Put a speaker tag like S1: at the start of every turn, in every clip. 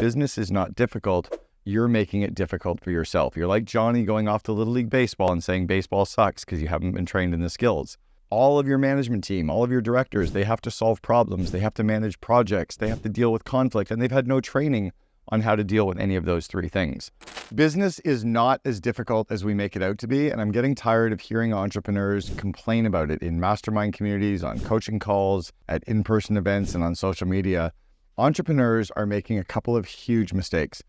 S1: business is not difficult. You're making it difficult for yourself. You're like Johnny going off to Little League Baseball and saying baseball sucks because you haven't been trained in the skills. All of your management team, all of your directors, they have to solve problems. They have to manage projects. They have to deal with conflict, and they've had no training on how to deal with any of those three things. Business is not as difficult as we make it out to be, and I'm getting tired of hearing entrepreneurs complain about it in mastermind communities, on coaching calls, at in-person events, and on social media. Entrepreneurs are making a couple of huge mistakes.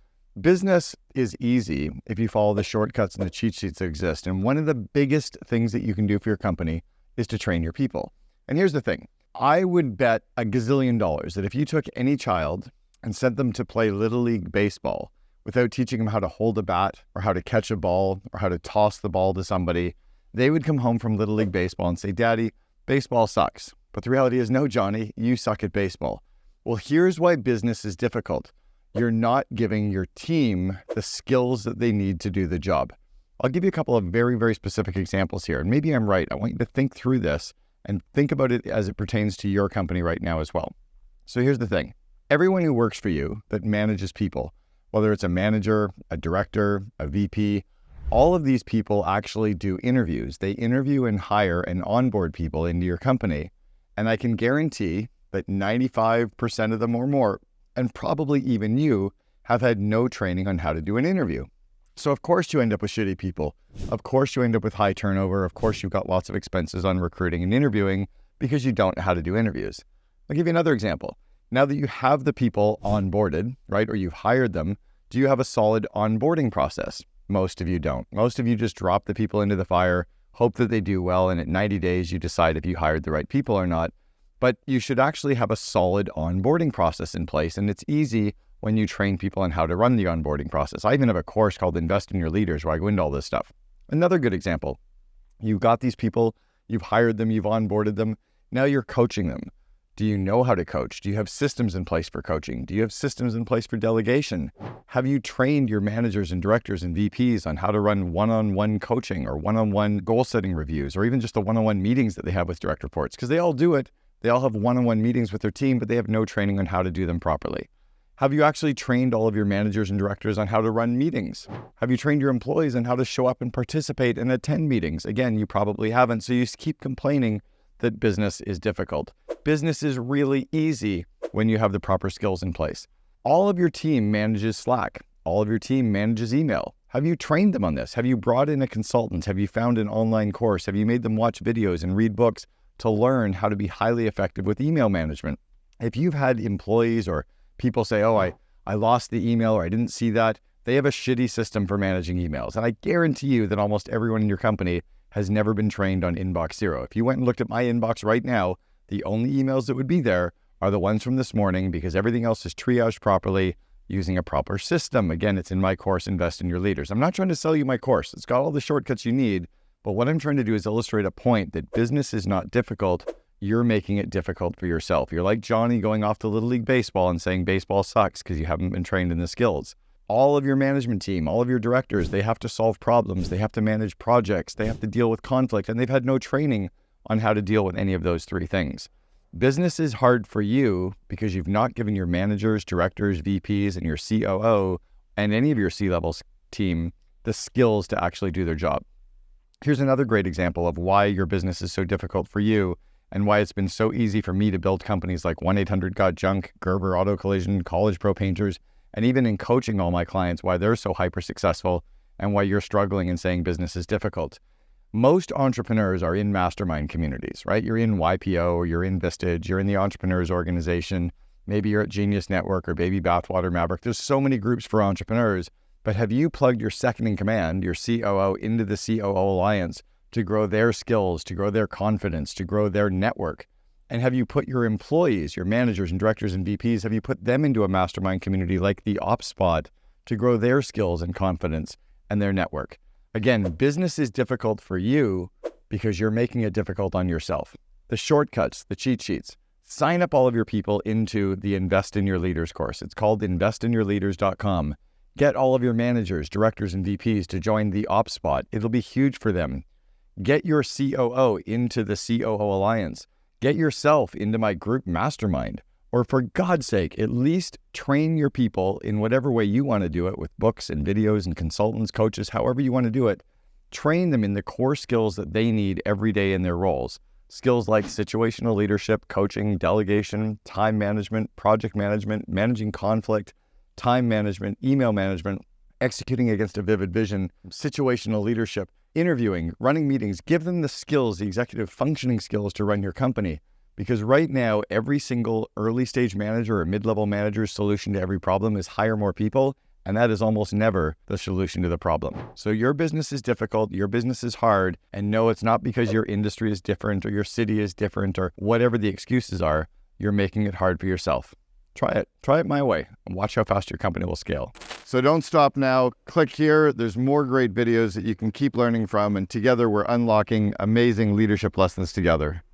S1: Business is easy if you follow the shortcuts and the cheat sheets that exist, and one of the biggest things that you can do for your company is to train your people. And here's the thing. I would bet a gazillion dollars that if you took any child and sent them to play Little League Baseball without teaching them how to hold a bat or how to catch a ball or how to toss the ball to somebody, they would come home from Little League Baseball and say, "Daddy, baseball sucks." But the reality is, no, Johnny, you suck at baseball. Well, here's why business is difficult. You're not giving your team the skills that they need to do the job. I'll give you a couple of very, very specific examples here. And maybe I'm right. I want you to think through this and think about it as it pertains to your company right now as well. So here's the thing. Everyone who works for you that manages people, whether it's a manager, a director, a VP, all of these people actually do interviews. They interview and hire and onboard people into your company. And I can guarantee that 95% of them or more, and probably even you, have had no training on how to do an interview. So of course you end up with shitty people. Of course you end up with high turnover. Of course you've got lots of expenses on recruiting and interviewing because you don't know how to do interviews. I'll give you another example. Now that you have the people onboarded, right, or you've hired them, do you have a solid onboarding process? Most of you don't. Most of you just drop the people into the fire, hope that they do well, and at 90 days you decide if you hired the right people or not. But you should actually have a solid onboarding process in place, and it's easy when you train people on how to run the onboarding process. I even have a course called Invest in Your Leaders where I go into all this stuff. Another good example, you've got these people, you've hired them, you've onboarded them, now you're coaching them. Do you know how to coach? Do you have systems in place for coaching? Do you have systems in place for delegation? Have you trained your managers and directors and VPs on how to run one-on-one coaching or one-on-one goal-setting reviews, or even just the one-on-one meetings that they have with direct reports? Because they all do it. They all have one-on-one meetings with their team, but they have no training on how to do them properly. Have you actually trained all of your managers and directors on how to run meetings? Have you trained your employees on how to show up and participate and attend meetings? Again, you probably haven't, so you keep complaining that business is difficult. Business is really easy when you have the proper skills in place. All of your team manages Slack. All of your team manages email. Have you trained them on this? Have you brought in a consultant? Have you found an online course? Have you made them watch videos and read books to learn how to be highly effective with email management? If you've had employees or people say, "Oh, I lost the email," or "I didn't see that," they have a shitty system for managing emails. And I guarantee you that almost everyone in your company has never been trained on inbox zero. If you went and looked at my inbox right now, the only emails that would be there are the ones from this morning, because everything else is triaged properly using a proper system. Again, it's in my course, Invest in Your Leaders. I'm not trying to sell you my course. It's got all the shortcuts you need. But what I'm trying to do is illustrate a point that business is not difficult. You're making it difficult for yourself. You're like Johnny going off to Little League Baseball and saying baseball sucks because you haven't been trained in the skills. All of your management team, all of your directors, they have to solve problems. They have to manage projects. They have to deal with conflict, and they've had no training on how to deal with any of those three things. Business is hard for you because you've not given your managers, directors, VPs, and your COO and any of your C-level team the skills to actually do their job. Here's another great example of why your business is so difficult for you and why it's been so easy for me to build companies like 1-800-GOT-JUNK, Gerber Auto Collision, College Pro Painters, and even in coaching all my clients, why they're so hyper successful and why you're struggling and saying business is difficult. Most entrepreneurs are in mastermind communities, right? You're in YPO, or you're in Vistage, you're in the Entrepreneurs Organization, maybe you're at Genius Network or Baby Bathwater Maverick. There's so many groups for entrepreneurs, but have you plugged your second in command, your COO, into the COO Alliance to grow their skills, to grow their confidence, to grow their network? And have you put your employees, your managers and directors and VPs, have you put them into a mastermind community like the OpSpot to grow their skills and confidence and their network? Again, business is difficult for you because you're making it difficult on yourself. The shortcuts, the cheat sheets. Sign up all of your people into the Invest in Your Leaders course. It's called investinyourleaders.com. Get all of your managers, directors, and VPs to join the OpSpot. It'll be huge for them. Get your COO into the COO Alliance. Get yourself into my group Mastermind, Or for God's sake, at least train your people in whatever way you want to do it, with books and videos and consultants, coaches, however you want to do it. Train them in the core skills that they need every day in their roles. Skills like situational leadership, coaching, delegation, time management, project management, managing conflict, time management, email management, executing against a vivid vision, situational leadership, interviewing, running meetings. Give them the skills, the executive functioning skills to run your company. Because right now, every single early stage manager or mid-level manager's solution to every problem is hire more people. And that is almost never the solution to the problem. So your business is difficult, your business is hard, and no, it's not because your industry is different or your city is different or whatever the excuses are. You're making it hard for yourself. Try it. Try it my way and watch how fast your company will scale. So don't stop now. Click here. There's more great videos that you can keep learning from, and together we're unlocking amazing leadership lessons together.